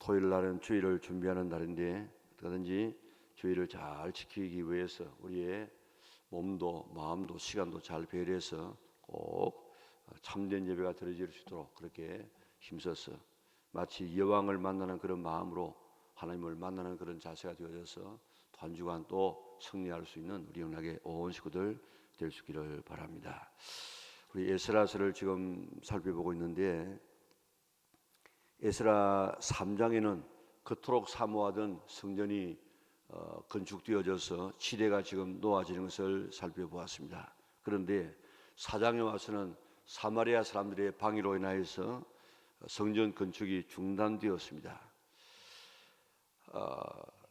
토요일 날은 주일을 준비하는 날인데 어떻게든지 주일을 잘 지키기 위해서 우리의 몸도 마음도 시간도 잘 배려해서 꼭 참된 예배가 드려질 수 있도록 그렇게 힘써서 마치 여왕을 만나는 그런 마음으로 하나님을 만나는 그런 자세가 되어져서 또 한 주간 또 승리할 수 있는 우리 영락의 온 식구들 될 수 있기를 바랍니다. 우리 에스라서를 지금 살펴보고 있는데 에스라 3장에는 그토록 사모하던 성전이 건축되어져서 지대가 지금 놓아지는 것을 살펴보았습니다. 그런데 4장에 와서는 사마리아 사람들의 방해로 인하여서 성전 건축이 중단되었습니다.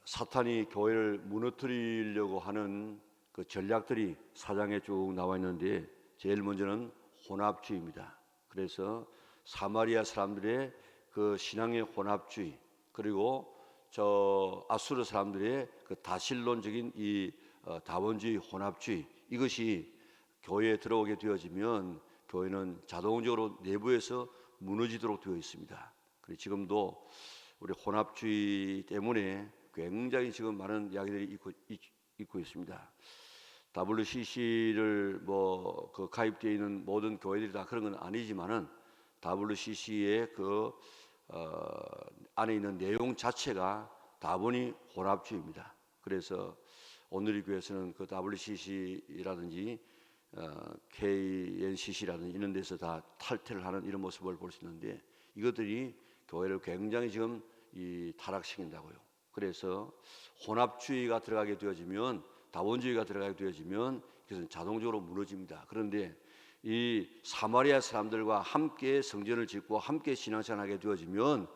사탄이 교회를 무너뜨리려고 하는 그 전략들이 4장에 쭉 나와 있는데 제일 먼저는 혼합주의입니다. 그래서 사마리아 사람들의 그 신앙의 혼합주의, 그리고 저 아수르 사람들의 그 다신론적인 이 다원주의 혼합주의, 이것이 교회에 들어오게 되어지면 교회는 자동적으로 내부에서 무너지도록 되어 있습니다. 그리고 지금도 우리 혼합주의 때문에 굉장히 지금 많은 이야기들이 있고 있습니다. WCC를 그 가입되어 있는 모든 교회들이 다 그런 건 아니지만은 WCC의 그 안에 있는 내용 자체가 다분히 혼합주의입니다. 그래서 오늘의 교회에서는 그 WCC라든지 KNCC라든지 이런 데서 다 탈퇴를 하는 이런 모습을 볼 수 있는데 이것들이 교회를 굉장히 지금 타락시킨다고요. 그래서 혼합주의가 들어가게 되어지면, 다원주의가 들어가게 되어지면 그것은 자동적으로 무너집니다. 그런데 이 사마리아 사람들과 함께 성전을 짓고 함께 신앙생활하게 되어지면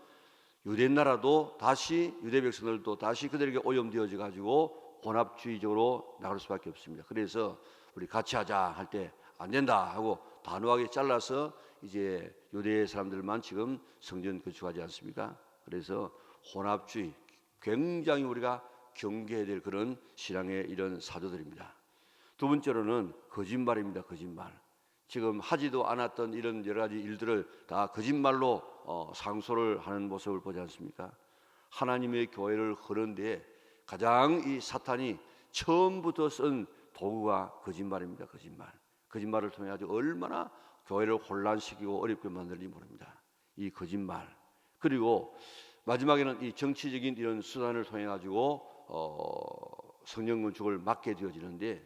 유대 나라도 다시, 유대 백성들도 다시 그들에게 오염되어져 가지고 혼합주의적으로 나갈 수밖에 없습니다. 그래서 우리 같이 하자 할 때 안 된다 하고 단호하게 잘라서 이제 유대 사람들만 지금 성전 건축하지 않습니까? 그래서 혼합주의, 굉장히 우리가 경계해야 될 그런 신앙의 이런 사도들입니다. 두 번째로는 거짓말입니다. 거짓말. 지금 하지도 않았던 이런 여러 가지 일들을 다 거짓말로 상소를 하는 모습을 보지 않습니까? 하나님의 교회를 흐르는데 가장 이 사탄이 처음부터 쓴 도구가 거짓말입니다. 거짓말을 통해 아주 얼마나 교회를 혼란시키고 어렵게 만들는지 모릅니다. 이 거짓말. 그리고 마지막에는 이 정치적인 이런 수단을 통해 가지고 성전 건축을 막게 되어지는데,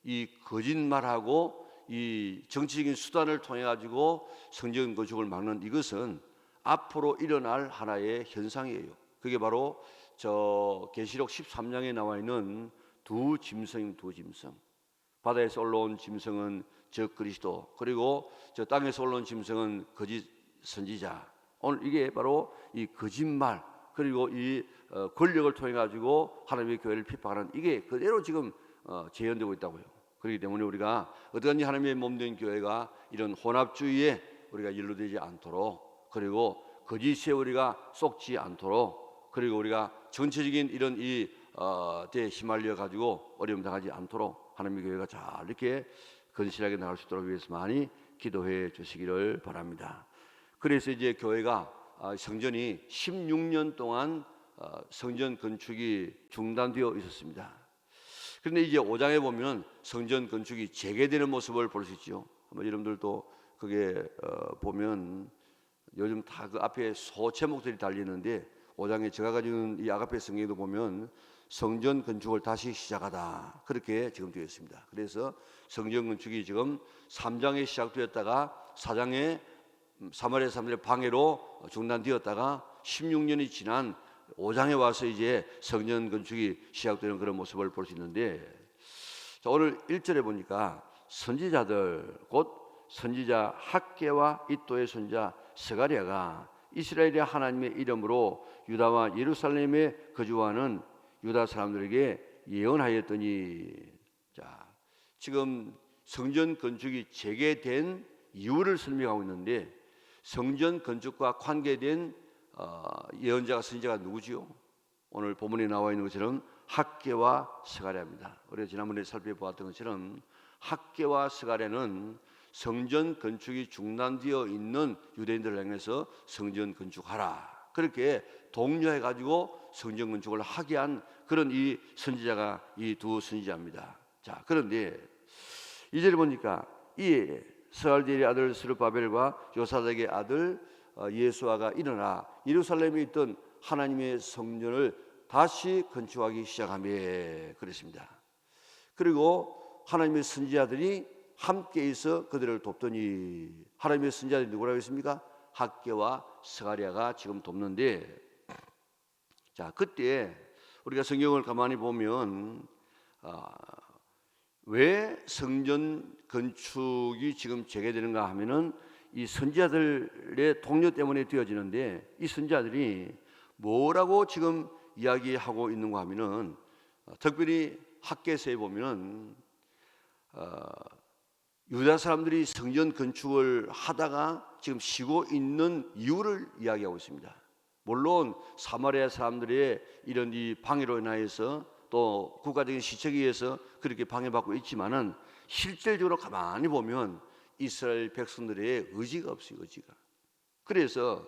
이 거짓말하고 이 정치적인 수단을 통해 가지고 성전 건축을 막는 이것은 앞으로 일어날 하나의 현상이에요. 그게 바로 저 계시록 13장에 나와 있는 두 짐승입니다. 두 짐승. 바다에서 올라온 짐승은 저 그리스도, 그리고 저 땅에서 올라온 짐승은 거짓 선지자. 오늘 이게 바로 이 거짓말, 그리고 이 권력을 통해 가지고 하나님의 교회를 핍박하는, 이게 그대로 지금 재현되고 있다고요. 그렇기 때문에 우리가 어떠한지 하나님의 몸된 교회가 이런 혼합주의에 우리가 연루되지 않도록, 그리고 거짓에 우리가 속지 않도록, 그리고 우리가 전체적인 이런 때에 휘말려 가지고 어려움 당하지 않도록 하나님의 교회가 잘 이렇게 건실하게 나갈 수 있도록 위해서 많이 기도해 주시기를 바랍니다. 그래서 이제 교회가 성전이 16년 동안 성전 건축이 중단되어 있었습니다. 그런데 이제 5장에 보면 성전 건축이 재개되는 모습을 볼 수 있죠. 여러분들도 그게 보면 요즘 다 그 앞에 소제목들이 달리는데 5장에 제가 가지고 있는 이 아가페 성경에도 보면 성전 건축을 다시 시작하다, 그렇게 지금 되어 있습니다. 그래서 성전 건축이 지금 3장에 시작되었다가 4장에 사마리아 사람들의 방해로 중단되었다가 16년이 지난 5장에 와서 이제 성전 건축이 시작되는 그런 모습을 볼 수 있는데, 자, 오늘 1절에 보니까 선지자들, 곧 선지자 학개와 이또의 손자 스가랴가 이스라엘의 하나님의 이름으로 유다와 예루살렘에 거주하는 유다 사람들에게 예언하였더니, 자, 지금 성전 건축이 재개된 이유를 설명하고 있는데, 성전 건축과 관계된 예언자가, 선지자가 누구지요? 오늘 본문에 나와 있는 것처럼 학개와 스가랴입니다. 우리가 지난번에 살펴보았던 것처럼 학개와 스가랴는 성전 건축이 중단되어 있는 유대인들을 향해서 성전 건축하라, 그렇게 독려해 가지고 성전 건축을 하게 한 그런 이 선지자가 이 두 선지자입니다. 자, 그런데 이제를 보니까 이 스알디엘의 아들 스룹바벨과 요사닥의 아들 예수아가 일어나 예루살렘에 있던 하나님의 성전을 다시 건축하기 시작하며 그랬습니다. 그리고 하나님의 선지자들이 함께 있어 그들을 돕더니, 하나님의 선지자들이 누구라고 했습니까? 학개와 스가랴가 지금 돕는데, 자, 그때 우리가 성경을 가만히 보면 왜 성전 건축이 지금 재개되는가 하면은 이 선지자들의 동료 때문에 되어지는데, 이 선지자들이 뭐라고 지금 이야기하고 있는가 하면은 특별히 학개서에 보면은 유다 사람들이 성전 건축을 하다가 지금 쉬고 있는 이유를 이야기하고 있습니다. 물론 사마리아 사람들의 이런 이 방해로 인하여서 또 국가적인 시책에 의해서 그렇게 방해받고 있지만은 실질적으로 가만히 보면 이스라엘 백성들의 의지가 없어요, 의지가. 그래서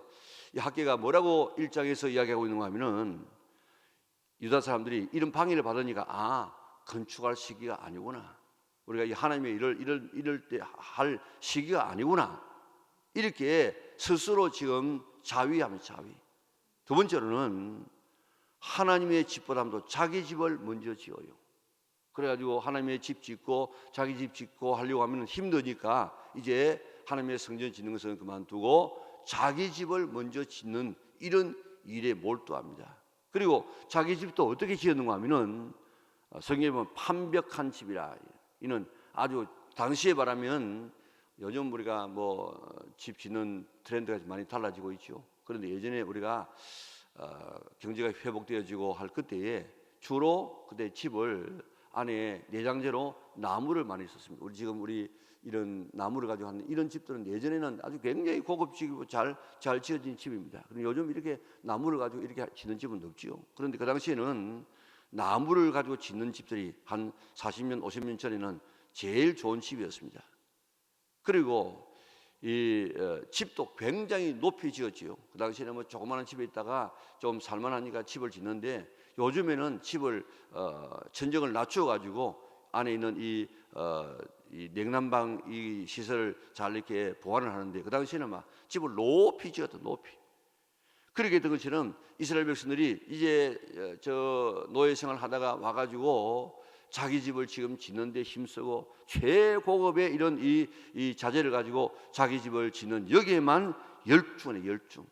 이 학개가 뭐라고 1장에서 이야기하고 있는가 하면은 유다 사람들이 이런 방해를 받으니까 건축할 시기가 아니구나, 우리가 이 하나님의 일을 이럴 때 할 시기가 아니구나, 이렇게 스스로 지금 자위하면 자위. 두 번째로는 하나님의 집보다도 자기 집을 먼저 지어요. 그래가지고 하나님의 집 짓고 자기 집 짓고 하려고 하면 힘드니까 이제 하나님의 성전 짓는 것은 그만두고 자기 집을 먼저 짓는 이런 일에 몰두합니다. 그리고 자기 집도 어떻게 지었는가 하면은 성경에 보면 판벽한 집이라, 이는 아주 당시에 말하면 요즘 우리가 뭐 집 짓는 트렌드가 많이 달라지고 있죠. 그런데 예전에 우리가 경제가 회복되어지고 할 그때에 주로 그때 집을 안에 내장재로 나무를 많이 썼습니다. 우리 이런 나무를 가지고 하는 이런 집들은 예전에는 아주 굉장히 고급지고 잘 지어진 집입니다. 그런데 요즘 이렇게 나무를 가지고 이렇게 짓는 집은 없지요. 그런데 그 당시에는 나무를 가지고 짓는 집들이 한 40년, 50년 전에는 제일 좋은 집이었습니다. 그리고 이 집도 굉장히 높이 지었지요. 그 당시에는 뭐 조그마한 집에 있다가 좀 살만하니까 집을 짓는데, 요즘에는 집을 천정을 낮춰 가지고 안에 있는 이 냉난방 이 시설을 잘 이렇게 보완을 하는데, 그 당시에는 막 집을 높이 지었다, 높이. 그렇게 된 것처럼 이스라엘 백성들이 이제 저 노예 생활 하다가 와가지고 자기 집을 지금 짓는데 힘쓰고 최고급의 이런 이 자재를 가지고 자기 집을 짓는, 여기에만 열중이네, 열중.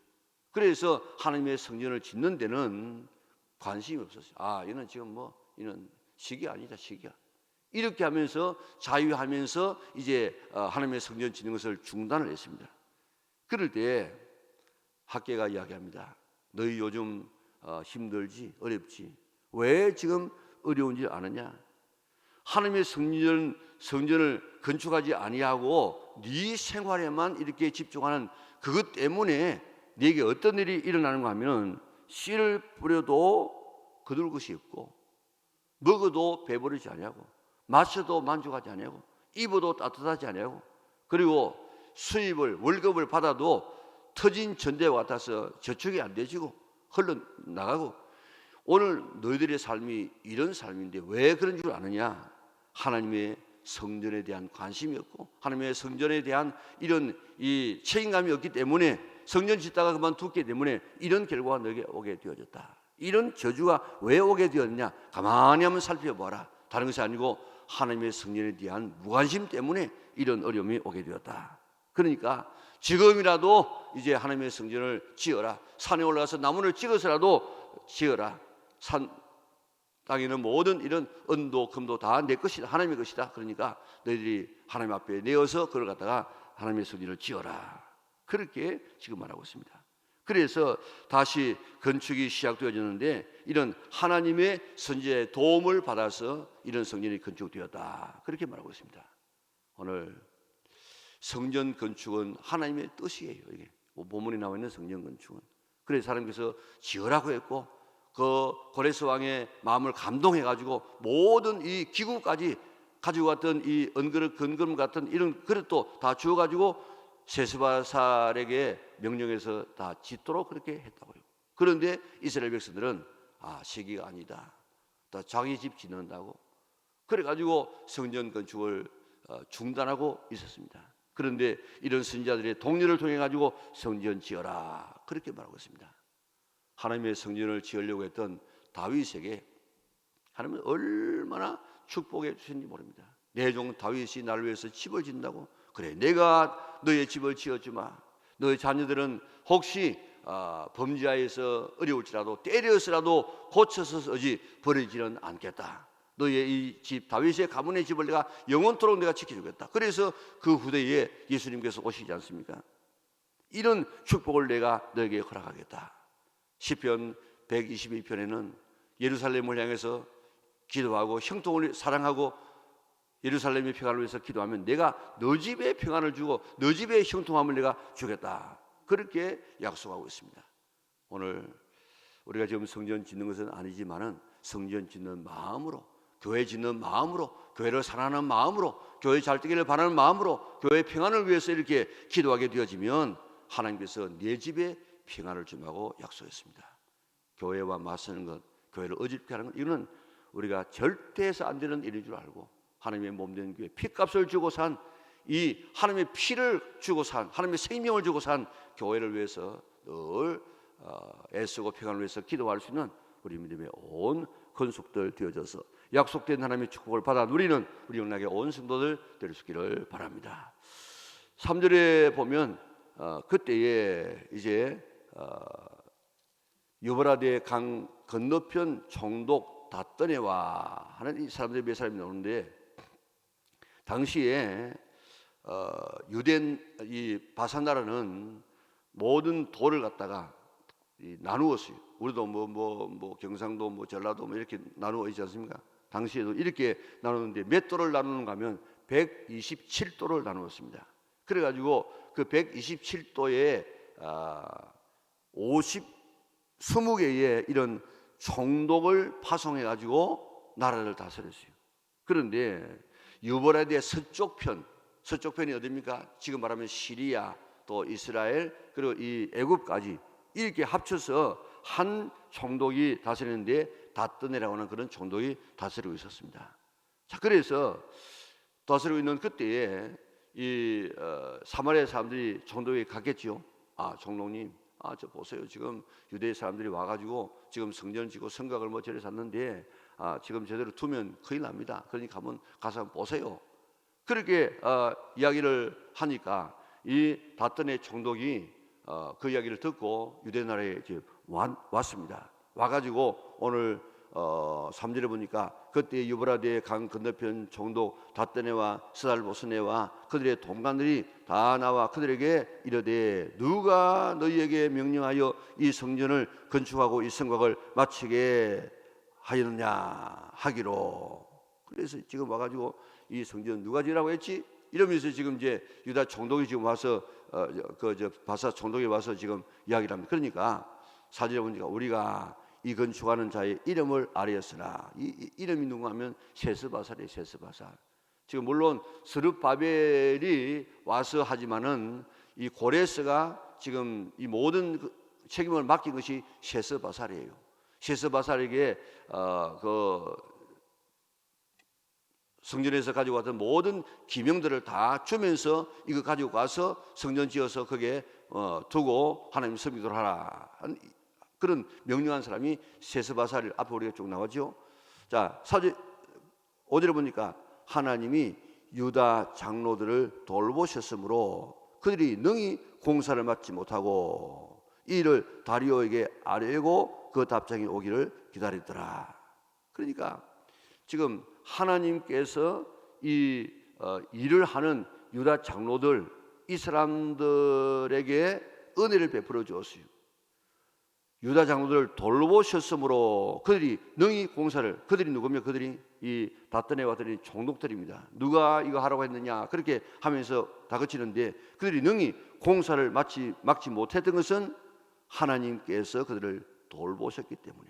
그래서 하나님의 성전을 짓는 데는 관심이 없었어요. 이는 지금 이는 시기 아니다, 시기야. 이렇게 하면서 자유하면서 이제 하나님의 성전 짓는 것을 중단을 했습니다. 그럴 때 학개가 이야기합니다. 너희 요즘 힘들지, 어렵지, 왜 지금 어려운지 아느냐? 하나님의 성전을 건축하지 아니하고 네 생활에만 이렇게 집중하는 그것 때문에 네게 어떤 일이 일어나는가 하면, 씨를 뿌려도 거둘 것이 없고, 먹어도 배부르지 아니하고, 마셔도 만족하지 아니하고, 입어도 따뜻하지 아니하고, 그리고 월급을 받아도 터진 전대와 같아서 저축이 안 되지고 흘러나가고, 오늘 너희들의 삶이 이런 삶인데 왜 그런 줄 아느냐? 하나님의 성전에 대한 관심이 없고 하나님의 성전에 대한 이런 이 책임감이 없기 때문에, 성전 짓다가 그만두기 때문에 이런 결과가 너에게 오게 되어졌다. 이런 저주가 왜 오게 되었느냐? 가만히 한번 살펴보아라. 다른 것이 아니고 하나님의 성전에 대한 무관심 때문에 이런 어려움이 오게 되었다. 그러니까 지금이라도 이제 하나님의 성전을 지어라. 산에 올라가서 나무를 찍어서라도 지어라. 땅에는 모든 이런 은도 금도 다 내 것이다, 하나님의 것이다. 그러니까 너희들이 하나님 앞에 내어서 그걸 갖다가 하나님의 성전을 지어라. 그렇게 지금 말하고 있습니다. 그래서 다시 건축이 시작되어졌는데, 이런 하나님의 선지자의 도움을 받아서 이런 성전이 건축되었다, 그렇게 말하고 있습니다. 오늘 성전 건축은 하나님의 뜻이에요. 이게 본문에 나와 있는 성전 건축은. 그래서 하나님께서 지으라고 했고, 그 고레스 왕의 마음을 감동해 가지고 모든 이 기구까지 가지고 왔던 이 은그릇, 근금 같은 이런 그릇도 다 주어 가지고 세스바살에게 명령해서 다 짓도록 그렇게 했다고요. 그런데 이스라엘 백성들은 시기가 아니다. 다 자기 집 짓는다고. 그래가지고 성전 건축을 중단하고 있었습니다. 그런데 이런 선지자들의 독려를 통해 가지고 성전 지어라 그렇게 말하고 있습니다. 하나님의 성전을 지으려고 했던 다윗에게 하나님은 얼마나 축복해 주셨는지 모릅니다. 내 종 다윗이 나를 위해서 집을 짓는다고? 그래, 내가 너의 집을 지어주마. 너의 자녀들은 혹시 범죄하여서 어려울지라도 때려서라도 고쳐서 서지 버리지는 않겠다. 너의 이 집 다윗의 가문의 집을 내가 영원토록 내가 지켜주겠다. 그래서 그 후대에 예수님께서 오시지 않습니까? 이런 축복을 내가 너에게 허락하겠다. 시편 122편에는 예루살렘을 향해서 기도하고 형통을 사랑하고 예루살렘의 평안을 위해서 기도하면 내가 너 집에 평안을 주고 너 집에 형통함을 내가 주겠다. 그렇게 약속하고 있습니다. 오늘 우리가 지금 성전 짓는 것은 아니지만은 성전 짓는 마음으로, 교회 짓는 마음으로, 교회를 사랑하는 마음으로, 교회 잘 되기를 바라는 마음으로, 교회 평안을 위해서 이렇게 기도하게 되어지면 하나님께서 내 집에 평안을 주마고 약속했습니다. 교회와 맞서는 것, 교회를 어집게 하는 것, 이거는 우리가 절대 해서 안 되는 일인 줄 알고 하나님의 몸된 교회, 피값을 주고 산 이 하나님의 피를 주고 산, 하나님의 생명을 주고 산 교회를 위해서 늘 애쓰고 평안을 위해서 기도할 수 있는 우리 믿음의 온 건속들 되어져서 약속된 하나님의 축복을 받아 누리는 우리 영락의 온 성도들 될 수 있기를 바랍니다. 3절에 보면 그때에 이제 유브라데 강 건너편 총독 닷더네와 하는 이 사람들이 몇 사람이 나오는데, 당시에 유대 이 바산 나라는 모든 돌을 갖다가 나누었어요. 우리도 뭐 경상도 뭐 전라도 뭐 이렇게 나누어 있지 않습니까? 당시에도 이렇게 나누는데 몇 돌을 나누는가 하면 127도를 나누었습니다. 그래가지고 그 127도에 20개의 이런 총독을 파송해가지고 나라를 다스렸어요. 그런데 유브라데 서쪽편이 어디입니까? 지금 말하면 시리아, 또 이스라엘, 그리고 이 애굽까지 이렇게 합쳐서 한 총독이 다스리는데 닷더네라고 하는 그런 총독이 다스리고 있었습니다. 자, 그래서 다스리고 있는 그때에 이 사마리아 사람들이 총독에게 갔겠죠. 총독님, 저 보세요. 지금 유대 사람들이 와가지고 지금 성전을 짓고 성곽을 뭐 저리 샀는데 지금 제대로 두면 큰일 납니다. 그러니까 한번 가서 보세요. 그렇게 이야기를 하니까 이 닷더네 총독이 그 이야기를 듣고 유대 나라에 이제 왔습니다. 와가지고 오늘 3절에 보니까 그때 유브라데 강 건너편 총독 닷더네와 스달보스네와 그들의 동관들이 다 나와 그들에게 이르되 누가 너희에게 명령하여 이 성전을 건축하고 이 성곽을 마치게 하였느냐 하기로. 그래서 지금 와가지고 이 성전 누가 지으라고 했지? 이러면서 지금 이제 유다 총독이 지금 와서 바사 총독이 와서 지금 이야기를 합니다. 그러니까 4절에 보니까 우리가 이 건축하는 자의 이름을 아뢰었으나 이 이름이 누가 하면 세스바살이에요. 세스바살. 지금 물론 스룹바벨이 와서 하지만은 이 고레스가 지금 이 모든 책임을 맡긴 것이 세스바살이에요. 세스바살에게 그 성전에서 가지고 왔던 모든 기명들을 다 주면서 이거 가지고 가서 성전 지어서 거기에 두고 하나님 섬기도록 하라, 그런 명령한 사람이 세스바살. 앞에 우리가 쭉 나왔죠. 자, 5절에 보니까 하나님이 유다 장로들을 돌보셨으므로 그들이 능히 공사를 맡지 못하고 이 일을 다리오에게 아뢰고 그 답장이 오기를 기다리더라. 그러니까 지금 하나님께서 이 일을 하는 유다 장로들, 이 사람들에게 은혜를 베풀어 주었어요. 유다 장로들을 돌보셨으므로 그들이 능히 공사를, 그들이 누구며 그들이 이 닷더네와 그들이 총독들입니다. 누가 이거 하라고 했느냐 그렇게 하면서 다그치는데 그들이 능히 공사를 막지 못했던 것은 하나님께서 그들을 돌보셨기 때문에.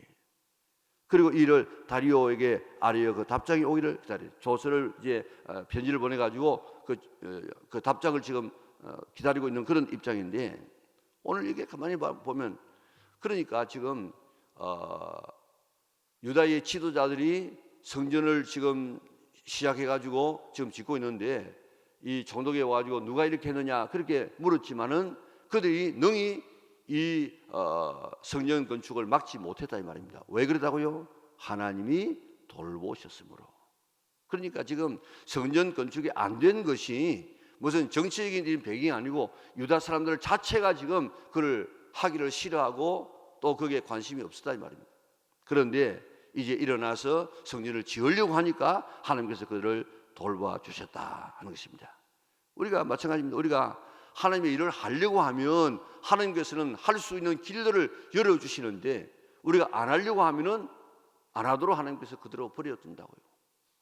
그리고 이를 다리오에게 아뢰어 그 답장이 오기를 기다려. 조서를 이제 편지를 보내가지고 그 답장을 지금 기다리고 있는 그런 입장인데, 오늘 이게 가만히 보면 그러니까 지금 유다의 지도자들이 성전을 지금 시작해가지고 지금 짓고 있는데 이 총독에 와가지고 누가 이렇게 했느냐 그렇게 물었지만은 그들이 능히 이 성전 건축을 막지 못했다 이 말입니다. 왜 그러다고요? 하나님이 돌보셨으므로. 그러니까 지금 성전 건축이 안 된 것이 무슨 정치적인 배경이 아니고 유다 사람들 자체가 지금 그를 하기를 싫어하고 또 거기에 관심이 없었다 이 말입니다. 그런데 이제 일어나서 성전을 지으려고 하니까 하나님께서 그들을 돌봐 주셨다 하는 것입니다. 우리가 마찬가지입니다. 우리가 하나님의 일을 하려고 하면 하나님께서는 할 수 있는 길들을 열어주시는데 우리가 안 하려고 하면은 안 하도록 하나님께서 그대로 버려둔다고요.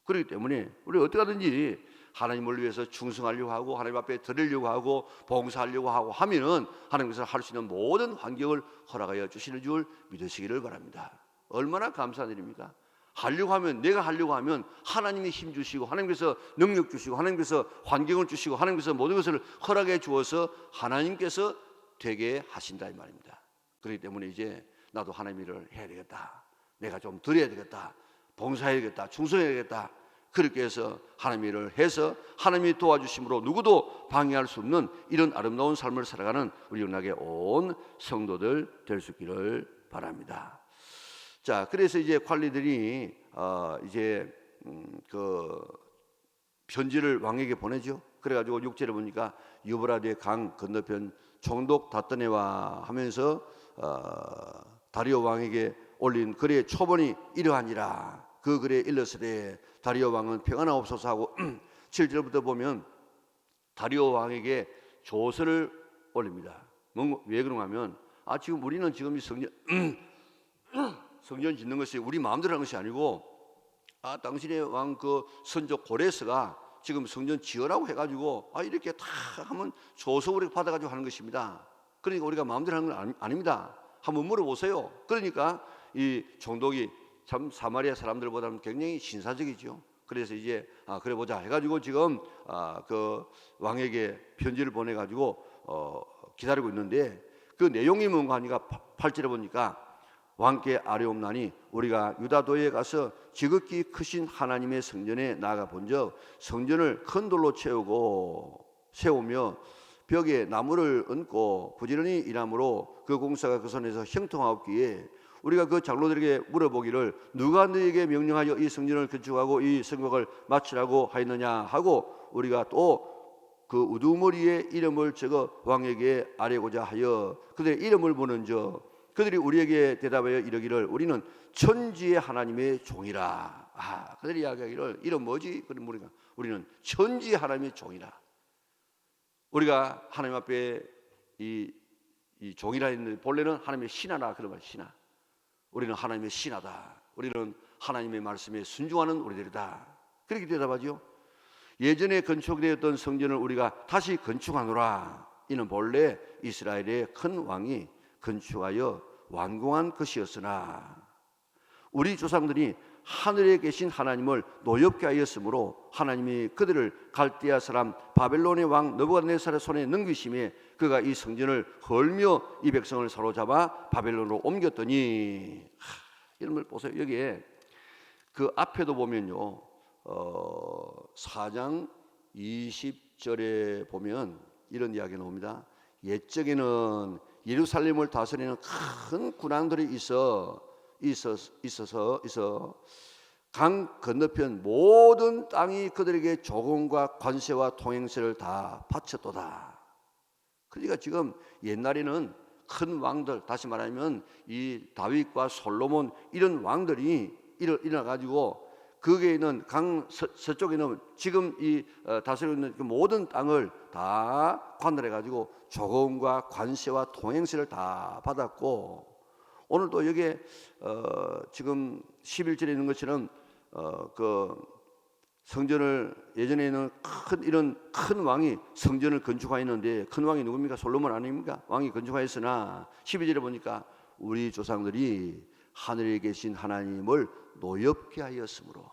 그렇기 때문에 우리가 어떻게 하든지 하나님을 위해서 충성하려고 하고 하나님 앞에 드리려고 하고 봉사하려고 하고 하면은 하나님께서 할 수 있는 모든 환경을 허락하여 주시는 줄 믿으시기를 바랍니다. 얼마나 감사한 일입니까? 하려고 하면, 내가 하려고 하면 하나님이 힘 주시고 하나님께서 능력 주시고 하나님께서 환경을 주시고 하나님께서 모든 것을 허락해 주어서 하나님께서 되게 하신다 이 말입니다. 그렇기 때문에 이제 나도 하나님 일을 해야 되겠다, 내가 좀 드려야 되겠다, 봉사해야 되겠다, 충성해야 되겠다, 그렇게 해서 하나님 일을 해서 하나님이 도와주심으로 누구도 방해할 수 없는 이런 아름다운 삶을 살아가는 우리 영락의 온 성도들 될 수 있기를 바랍니다. 자, 그래서 이제 관리들이 이제 그 편지를 왕에게 보내죠. 그래가지고 6절에 보니까 유브라데 강 건너편 총독 다떠네와 하면서 다리오 왕에게 올린 글의 초본이 이러하니라. 그 글에 일렀으되 다리오 왕은 평안하옵소서 하고 7절부터 보면 다리오 왕에게 조서를 올립니다. 왜 그런가 하면 지금 우리는 지금 이 성전 짓는 것이 우리 마음대로 하는 것이 아니고 당신의 왕 그 선조 고레스가 지금 성전 지으라고 해가지고 이렇게 다 하면 조서를 받아가지고 하는 것입니다. 그러니까 우리가 마음대로 하는 건 아닙니다. 한번 물어보세요. 그러니까 이 총독이 참 사마리아 사람들보다는 굉장히 신사적이죠. 그래서 이제 그래 보자 해가지고 지금 그 왕에게 편지를 보내가지고 기다리고 있는데 그 내용이 뭔가 하니까 8절에 보니까 왕께 아뢰옵나니 우리가 유다도에 가서 지극히 크신 하나님의 성전에 나가 본즉 성전을 큰 돌로 세우며 벽에 나무를 얹고 부지런히 일함으로 그 공사가 그 손에서 형통하옵기에 우리가 그 장로들에게 물어보기를 누가 너에게 명령하여 이 성전을 건축하고 이 성벽을 마치라고 하였느냐 하고 우리가 또 그 우두머리에 이름을 적어 왕에게 아뢰고자 하여 그들의 이름을 보는저 그들이 우리에게 대답하여 이르기를 우리는 천지의 하나님의 종이라. 그들이 이야기하기를 이름 뭐지? 그러면 우리는 천지의 하나님의 종이라. 우리가 하나님 앞에 이 종이라 했는데 본래는 하나님의 신하라 그런 말 신하. 우리는 하나님의 신하다. 우리는 하나님의 말씀에 순종하는 우리들이다. 그렇게 대답하죠. 예전에 건축되었던 성전을 우리가 다시 건축하노라. 이는 본래 이스라엘의 큰 왕이 건축하여 완공한 것이었으나 우리 조상들이 하늘에 계신 하나님을 노엽게 하였으므로 하나님이 그들을 갈대아 사람 바벨론의 왕 느부갓네살의 손에 넘기심에 그가 이 성전을 헐며 이 백성을 사로잡아 바벨론으로 옮겼더니 이런 걸 보세요. 여기에 그 앞에도 보면요 4장 20절에 보면 이런 이야기가 나옵니다. 옛적에는 예루살렘을 다스리는 큰 군왕들이 있어 강 건너편 모든 땅이 그들에게 조공과 관세와 통행세를 다 바쳤도다. 그러니까 지금 옛날에는 큰 왕들, 다시 말하면 이 다윗과 솔로몬 이런 왕들이 일어나 가지고 거기에 있는 강 서쪽에 있는 지금 이 다스리고 있는 그 모든 땅을 다 관할해 가지고 조공과 관세와 통행세를 다 받았고 오늘도 여기에 지금 11절에 있는 것처럼 그 성전을 예전에는 이런 큰 왕이 성전을 건축하였는데 큰 왕이 누굽니까? 솔로몬 아닙니까? 왕이 건축하였으나 12절에 보니까 우리 조상들이 하늘에 계신 하나님을 노엽게 하였으므로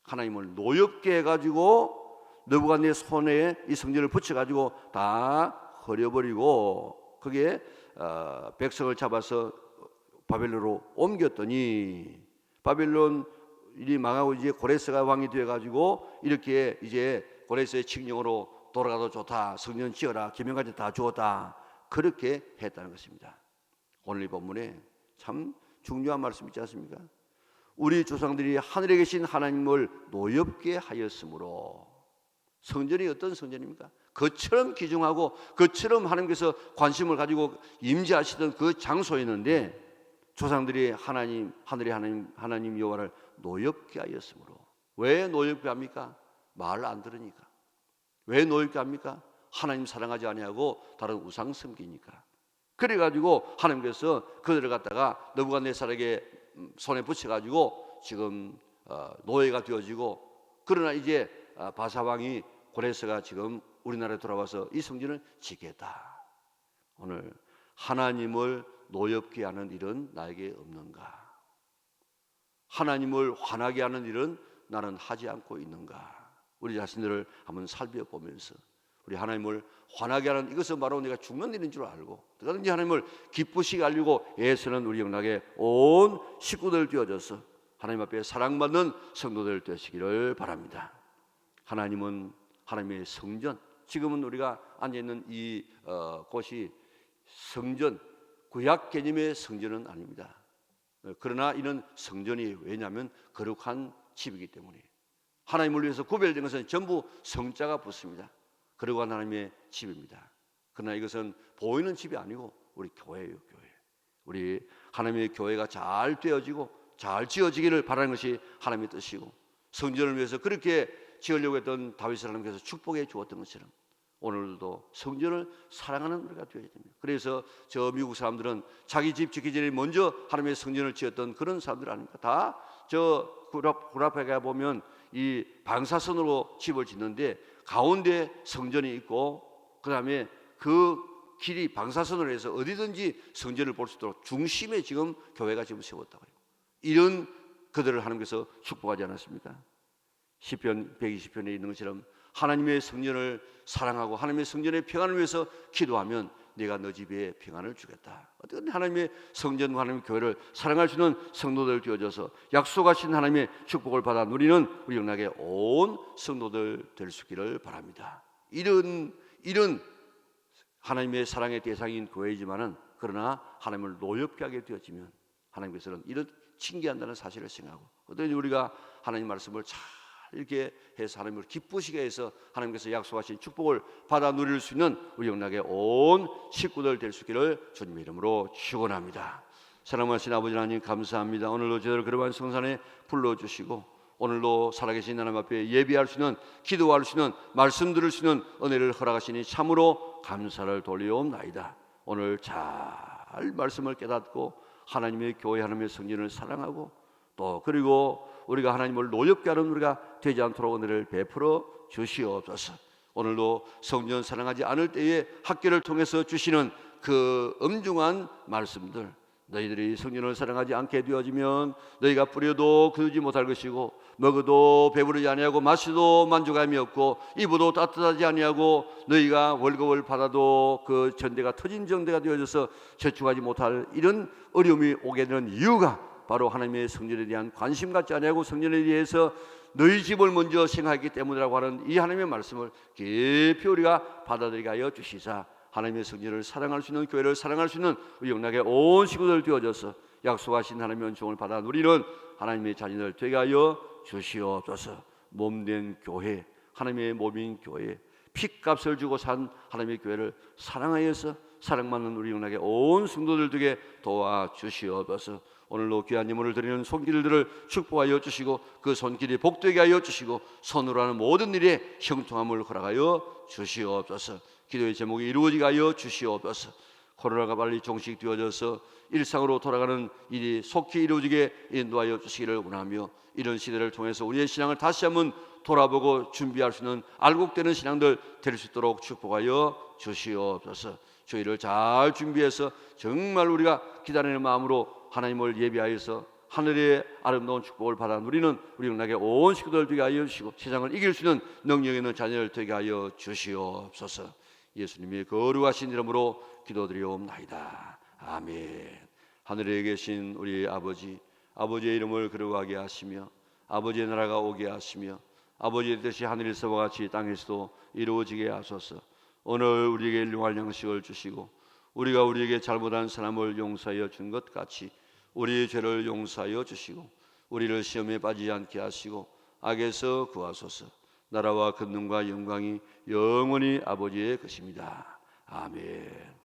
하나님을 노엽게 해가지고 느부갓네 손에 이 성전을 붙여가지고 다 버려버리고 거기에 백성을 잡아서 바벨론으로 옮겼더니 바벨론 일이 망하고 이제 고레스가 왕이 되어가지고 이렇게 이제 고레스의 칙령으로 돌아가도 좋다, 성전 지어라, 계명까지 다 주었다, 그렇게 했다는 것입니다. 오늘 이 본문에 참 중요한 말씀 있지 않습니까? 우리 조상들이 하늘에 계신 하나님을 노엽게 하였으므로, 성전이 어떤 성전입니까? 그처럼 귀중하고 그처럼 하나님께서 관심을 가지고 임재하시던 그 장소였는데 조상들이 하나님, 하늘의 하나님 여호와를 노엽게 하였으므로. 왜 노엽게 합니까? 말 안 들으니까. 왜 노엽게 합니까? 하나님 사랑하지 아니하고 다른 우상 섬기니까. 그래가지고 하나님께서 그들을 갖다가 느부갓네살에게 손에 붙여가지고 지금 노예가 되어지고, 그러나 이제 바사왕이 고레스가 지금 우리나라에 돌아와서 이 성전을 지겠다. 오늘 하나님을 노엽게 하는 일은 나에게 없는가? 하나님을 화나게 하는 일은 나는 하지 않고 있는가? 우리 자신들을 한번 살펴보면서 우리 하나님을 화나게 하는 이것은 바로 내가 죽는 일인 줄 알고, 그런지 하나님을 기쁘시게 하려고 애쓰는 우리 영락의 온 식구들 되어져서 하나님 앞에 사랑받는 성도들 되시기를 바랍니다. 하나님은 하나님의 성전, 지금은 우리가 앉아있는 이 곳이 성전, 구약 개념의 성전은 아닙니다. 그러나 이는 성전이, 왜냐하면 거룩한 집이기 때문에 하나님을 위해서 구별된 것은 전부 성자가 붙습니다. 거룩한 하나님의 집입니다. 그러나 이것은 보이는 집이 아니고 우리 교회예요. 교회. 우리 하나님의 교회가 잘 되어지고 잘 지어지기를 바라는 것이 하나님의 뜻이고, 성전을 위해서 그렇게 지으려고 했던 다윗을 하나님께서 축복해 주었던 것처럼 오늘도 성전을 사랑하는 우리가 되어야 됩니다. 그래서 저 미국 사람들은 자기 집 짓기 전에 먼저 하나님의 성전을 지었던 그런 사람들 아닙니까? 다 저 구라파에 가보면 이 방사선으로 집을 짓는데 가운데 성전이 있고, 그 다음에 그 길이 방사선으로 해서 어디든지 성전을 볼 수 있도록 중심에 지금 교회가 지금 세웠다고요. 이런 그들을 하나님께서 축복하지 않았습니까? 시편 120편에 있는 것처럼 하나님의 성전을 사랑하고 하나님의 성전의 평안을 위해서 기도하면 내가 너 집에 평안을 주겠다. 어떻게 하나님의 성전과 하나님의 교회를 사랑할 수 있는 성도들 되어져서 약속하신 하나님의 축복을 받아 누리는 우리 영락의 온 성도들 될 수 있기를 바랍니다. 이런 하나님의 사랑의 대상인 교회이지만은, 그러나 하나님을 노엽게 하게 되어지면 하나님께서는 이런 징계한다는 사실을 생각하고, 어떤 우리가 하나님 말씀을 잘 이렇게 해서 하나님을 기쁘시게 해서 하나님께서 약속하신 축복을 받아 누릴 수 있는 우리 영락의 온 식구들 될 수 있기를 주님의 이름으로 축원합니다. 사랑하신 아버지 하나님, 감사합니다. 오늘도 저희를 그러한 성산에 불러주시고 오늘도 살아계신 하나님 앞에 예배할 수 있는, 기도할 수 있는, 말씀 들을 수 있는 은혜를 허락하시니 참으로 감사를 돌리옵나이다. 오늘 잘 말씀을 깨닫고 하나님의 교회, 하나님의 성전을 사랑하고, 또 그리고 우리가 하나님을 노엽게 하는 우리가 되지 않도록 은혜를 베풀어 주시옵소서. 오늘도 성전 사랑하지 않을 때에 학교를 통해서 주시는 그 엄중한 말씀들, 너희들이 성전을 사랑하지 않게 되어지면 너희가 뿌려도 거두지 못할 것이고, 먹어도 배부르지 아니하고, 마셔도 만족함이 없고, 입어도 따뜻하지 아니하고, 너희가 월급을 받아도 그 전대가 터진 정대가 되어져서 저축하지 못할 이런 어려움이 오게 되는 이유가 바로 하나님의 성전에 대한 관심 갖지 아니하고 성전에 대해서 너희 집을 먼저 생각했기 때문이라고 하는 이 하나님의 말씀을 깊이 우리가 받아들이게 하여 주시사, 하나님의 성전을 사랑할 수 있는, 교회를 사랑할 수 있는 우리 영락의 온 식구들 되어져서 약속하신 하나님의 은총을 받아 누리는 하나님의 자녀들 되게 하여 주시옵소서. 몸된 교회, 하나님의 몸인 교회, 핏값을 주고 산 하나님의 교회를 사랑하여서 사랑받는 우리 영락의 온 성도들 되게 도와주시옵소서. 오늘도 귀한 예물을 드리는 손길들을 축복하여 주시고 그 손길이 복되게 하여 주시고 손으로 하는 모든 일에 형통함을 허락하여 주시옵소서. 기도의 제목이 이루어지게 하여 주시옵소서. 코로나가 빨리 종식되어져서 일상으로 돌아가는 일이 속히 이루어지게 인도하여 주시기를 원하며, 이런 시대를 통해서 우리의 신앙을 다시 한번 돌아보고 준비할 수 있는 알곡되는 신앙들 될 수 있도록 축복하여 주시옵소서. 저희를 잘 준비해서 정말 우리가 기다리는 마음으로 하나님을 예비하여서 하늘의 아름다운 축복을 받아 누리는 우리 영락의 온 식구들 되게 하여 주시고, 세상을 이길 수 있는 능력 있는 자녀들 되게 하여 주시옵소서. 예수님의 거룩하신 이름으로 기도드리옵나이다. 아멘. 하늘에 계신 우리 아버지, 아버지의 이름을 거룩하게 하시며 아버지의 나라가 오게 하시며 아버지의 뜻이 하늘에서와 같이 땅에서도 이루어지게 하소서. 오늘 우리에게 일용할 양식을 주시고 우리가 우리에게 잘못한 사람을 용서하여 준 것 같이 우리의 죄를 용서하여 주시고 우리를 시험에 빠지지 않게 하시고 악에서 구하소서. 나라와 권능과 영광이 영원히 아버지의 것입니다. 아멘.